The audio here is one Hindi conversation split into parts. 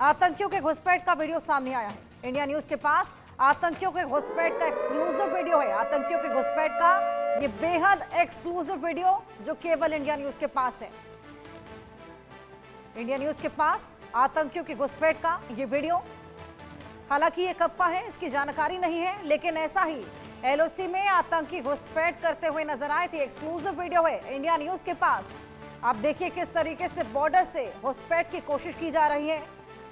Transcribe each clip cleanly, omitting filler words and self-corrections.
आतंकियों के घुसपैठ का वीडियो सामने आया है। इंडिया न्यूज के पास आतंकियों के घुसपैठ का एक्सक्लूसिव वीडियो है। आतंकियों के घुसपैठ का ये बेहद एक्सक्लूसिव वीडियो जो केवल इंडिया न्यूज के पास है। इंडिया न्यूज के पास आतंकियों के घुसपैठ का ये वीडियो, हालांकि ये कब का है इसकी जानकारी नहीं है, लेकिन ऐसा ही एलओसी में आतंकी घुसपैठ करते हुए नजर आए थे। एक्सक्लूसिव वीडियो है इंडिया न्यूज के पास। आप देखिए किस तरीके से बॉर्डर से घुसपैठ की कोशिश की जा रही है।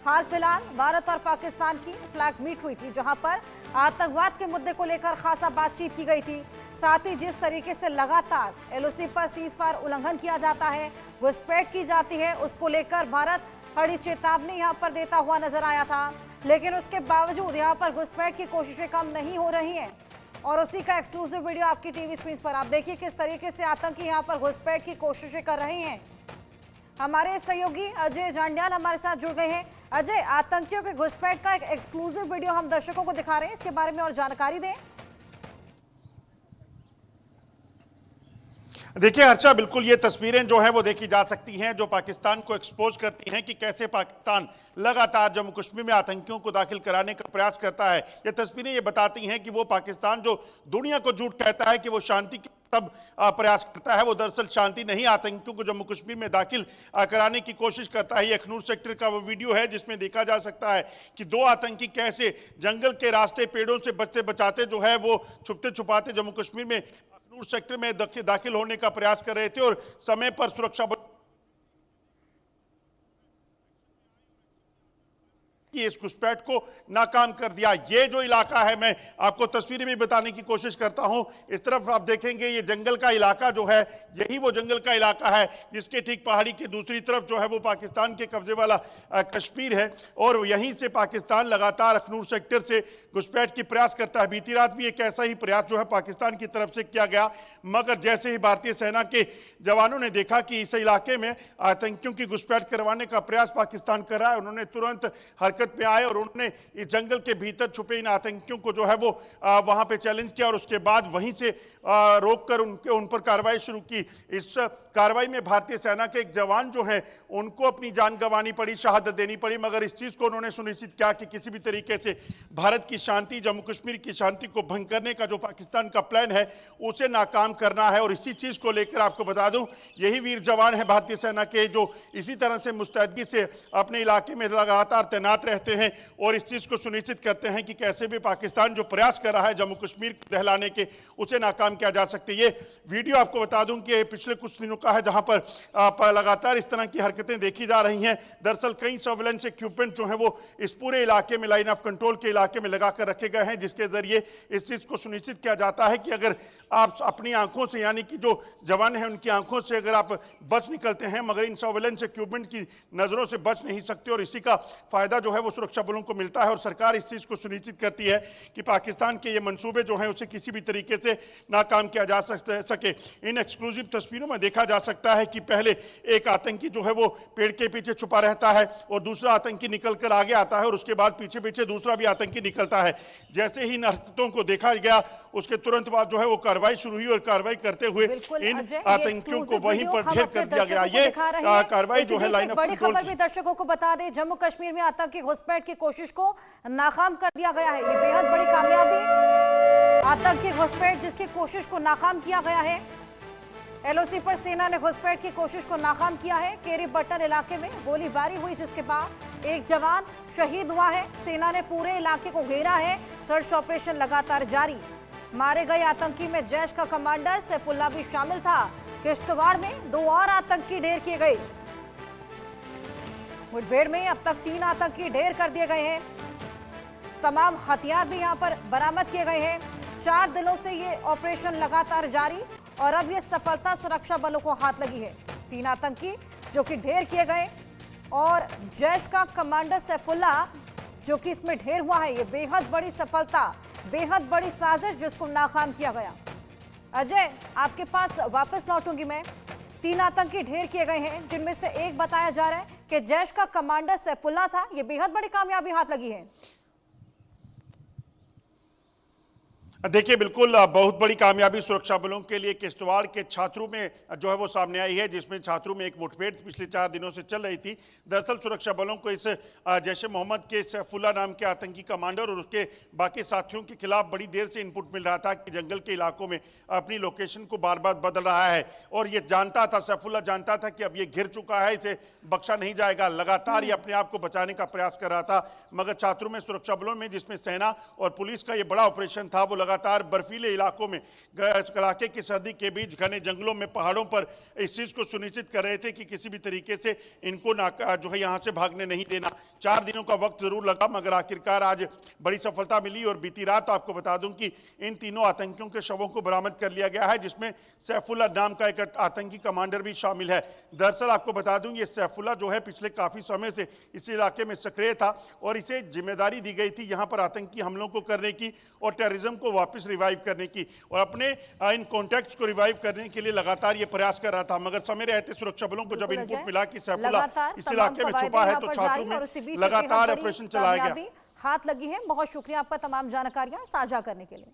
हाल फिलहाल भारत और पाकिस्तान की फ्लैग मीट हुई थी, जहां पर आतंकवाद के मुद्दे को लेकर खासा बातचीत की गई थी। साथ ही जिस तरीके से लगातार एलओसी पर सीजफायर उल्लंघन किया जाता है, घुसपैठ की जाती है, उसको लेकर भारत कड़ी चेतावनी यहां पर देता हुआ नजर आया था। लेकिन उसके बावजूद यहां पर घुसपैठ की कोशिशें कम नहीं हो रही हैं और उसी का एक्सक्लूसिव वीडियो आपकी टीवी स्क्रीन पर आप देखिए किस तरीके से आतंकी यहां पर घुसपैठ की कोशिशें कर रहे हैं। हमारे सहयोगी अजय जांड्याल हमारे साथ जुड़ गए हैं। अजय, आतंकियों के घुसपैठ का एक एक्सक्लूसिव वीडियो हम दर्शकों को दिखा रहे हैं, इसके बारे में और जानकारी दें। देखिए हर्षा, बिल्कुल ये तस्वीरें जो है वो देखी जा सकती हैं, जो पाकिस्तान को एक्सपोज करती हैं कि कैसे पाकिस्तान लगातार जम्मू कश्मीर में आतंकियों को दाखिल कराने का प्रयास करता है। ये तस्वीरें ये बताती हैं कि वो पाकिस्तान जो दुनिया को झूठ कहता है कि वो शांति की तब प्रयास करता है, वो दरअसल शांति नहीं, आतंकियों को जम्मू कश्मीर में दाखिल कराने की कोशिश करता है। ये अखनूर सेक्टर का वो वीडियो है जिसमें देखा जा सकता है कि दो आतंकी कैसे जंगल के रास्ते पेड़ों से बचते बचाते जो है वो छुपते छुपाते जम्मू कश्मीर में अखनूर सेक्टर में दाखिल होने का प्रयास कर रहे थे और समय पर सुरक्षा बल इस घुसपैठ को नाकाम कर दिया। ये जो इलाका है, मैं आपको तस्वीरें में बताने की कोशिश करता हूं। इस तरफ आप देखेंगे ये जंगल का इलाका जो है, यही वो जंगल का इलाका है जिसके ठीक पहाड़ी की दूसरी तरफ जो है वो पाकिस्तान के कब्जे वाला कश्मीर है और यहीं से पाकिस्तान लगातार अखनूर सेक्टर से घुसपैठ की प्रयास करता है। बीती रात भी एक ऐसा ही प्रयास जो है पाकिस्तान की तरफ से किया गया, मगर जैसे ही भारतीय सेना के जवानों ने देखा कि इस इलाके में आतंकियों की घुसपैठ करवाने का प्रयास पाकिस्तान कर रहा है, उन्होंने तुरंत हरकत में आए और उन्होंने इस जंगल के भीतर छुपे इन आतंकियों को जो है वो वहां पे चैलेंज किया और उसके बाद वहीं से रोककर उन पर कार्रवाई शुरू की। इस कार्रवाई में भारतीय सेना के एक जवान जो हैं उनको अपनी जान गंवानी पड़ी, शहादत देनी पड़ी, मगर इस चीज को उन्होंने सुनिश्चित किया कि किसी भी तरीके से भारत की शांति, जम्मू कश्मीर की शांति को भंग करने का जो पाकिस्तान का प्लान है उसे नाकाम करना है। और इसी चीज को लेकर आपको बता दूं, यही वीर जवान है भारतीय सेना के जो इसी तरह से मुस्तैदी से अपने इलाके में लगातार तैनात रहते हैं और इस चीज को सुनिश्चित करते हैं कि कैसे भी पाकिस्तान जो प्रयास कर रहा है जम्मू कश्मीर को दहलाने के, उसे नाकाम किया जा सकते। ये वीडियो आपको बता दूं कि पिछले कुछ दिनों का है, जहां पर लगातार इस तरह की हरकतें देखी जा रही हैं। दरअसल कई सर्विलेंस इक्विपमेंट जो है वो इस पूरे इलाके में, लाइन ऑफ कंट्रोल के इलाके में लगाकर रखे गए हैं, जिसके जरिए इस चीज को सुनिश्चित किया जाता है कि अगर आप अपनी आंखों से, यानी कि जो जवान है उनकी आंखों से अगर आप बच निकलते हैं, मगर इन सर्विलेंस इक्विपमेंट की नजरों से बच नहीं सकते और इसी का फायदा जो है वो सुरक्षा बलों को मिलता है। और सरकार इस चीज को सुनिश्चित करती है कि पाकिस्तान के ये मंसूबे जो हैं उसे किसी भी तरीके से नाकाम किया जा सके। इन एक्सक्लूसिव तस्वीरों में देखा जा सकता है कि पहले एक आतंकी जो है वो पेड़ के पीछे छुपा रहता है और दूसरा आतंकी निकल कर आगे आता है और उसके बाद पीछे पीछे दूसरा भी आतंकी निकलता है। जैसे ही इन हरकतों को देखा गया उसके तुरंत बाद जो है वो कार्रवाई शुरू हुई और कार्रवाई करते हुए इन आतंकियों को वहीं पर ढेर कर दिया गया। ये कार्रवाई जो है लाइन ऑफ कंट्रोल खबर भी दर्शकों को बता दें, जम्मू कश्मीर में आतंकी घुसपैठ की कोशिश को नाकाम कर दिया गया है। ये बेहद बड़ी कामयाबी, आतंकी घुसपैठ जिसकी कोशिश को नाकाम किया गया है। एलओसी पर सेना ने घुसपैठ की कोशिश को नाकाम किया है। केरी बटन इलाके में गोलीबारी हुई जिसके बाद एक जवान शहीद हुआ है। सेना ने पूरे इलाके को घेरा है, सर्च ऑपरेशन लगातार जारी। मारे गए आतंकी में जैश का कमांडर सैफुल्लाह भी शामिल था। किश्तवाड़ में 2 और आतंकी ढेर किए गए। मुठभेड़ में अब तक 3 आतंकी ढेर कर दिए गए हैं। तमाम हथियार भी यहां पर बरामद किए गए हैं। 4 दिनों से ये ऑपरेशन लगातार जारी और अब ये सफलता सुरक्षा बलों को हाथ लगी है। 3 आतंकी जो कि ढेर किए गए और जैश का कमांडर सैफुल्लाह जो कि इसमें ढेर हुआ है। ये बेहद बड़ी सफलता, बेहद बड़ी साजिश जिसको नाकाम किया गया। अजय, आपके पास वापस लौटूंगी मैं। 3 आतंकी ढेर किए गए हैं जिनमें से एक बताया जा रहा है कि जैश का कमांडर सैफुल्लाह था। ये बेहद बड़ी कामयाबी हाथ लगी है। देखिए बिल्कुल बहुत बड़ी कामयाबी सुरक्षा बलों के लिए किश्तवाड़ के छात्रों में जो है वो सामने आई है, जिसमें छात्रों में एक मुठभेड़ पिछले 4 दिनों से चल रही थी। दरअसल सुरक्षा बलों को इस जैश ए मोहम्मद के सैफुल्ला नाम के आतंकी कमांडर और उसके बाकी साथियों के खिलाफ बड़ी देर से इनपुट मिल रहा था कि जंगल के इलाकों में अपनी लोकेशन को बार बार बदल रहा है, और ये जानता था, सैफुल्ला जानता था कि अब ये घिर चुका है, इसे बख्शा नहीं जाएगा। लगातार ये अपने आप को बचाने का प्रयास कर रहा था, मगर छात्रों में, सुरक्षा बलों में, जिसमें सेना और पुलिस का ये बड़ा ऑपरेशन था, वो लगातार बर्फीले इलाकों में कड़ाके की सर्दी के बीच घने जंगलों में, पहाड़ों पर इस चीज को सुनिश्चित कर रहे थे कि किसी भी तरीके से इनको जो है यहां से भागने नहीं देना। 4 दिनों का वक्त जरूर लगा, मगर आखिरकार आज बड़ी सफलता मिली। और बीती रात आपको बता दूं कि इन तीनों आतंकियों के शवों को बरामद कर लिया गया है, जिसमें सैफुल्ला नाम का एक आतंकी कमांडर भी शामिल है। दरअसल आपको बता दूं, ये सैफुल्ला जो है पिछले काफी समय से इस इलाके में सक्रिय था और इसे जिम्मेदारी दी गई थी यहां पर आतंकी हमलों को करने की और टेररिज्म को वापस रिवाइव करने की, और अपने इन कॉन्टैक्ट्स को रिवाइव करने के लिए लगातार ये प्रयास कर रहा था। मगर समय रहते सुरक्षा बलों को जब इनपुट मिला कि सैफुल्ला इस इलाके में छुपा है, तो छात्रों में लगातार ऑपरेशन चलाया गया। हाथ लगी है। बहुत शुक्रिया आपका तमाम जानकारियां साझा करने के लिए।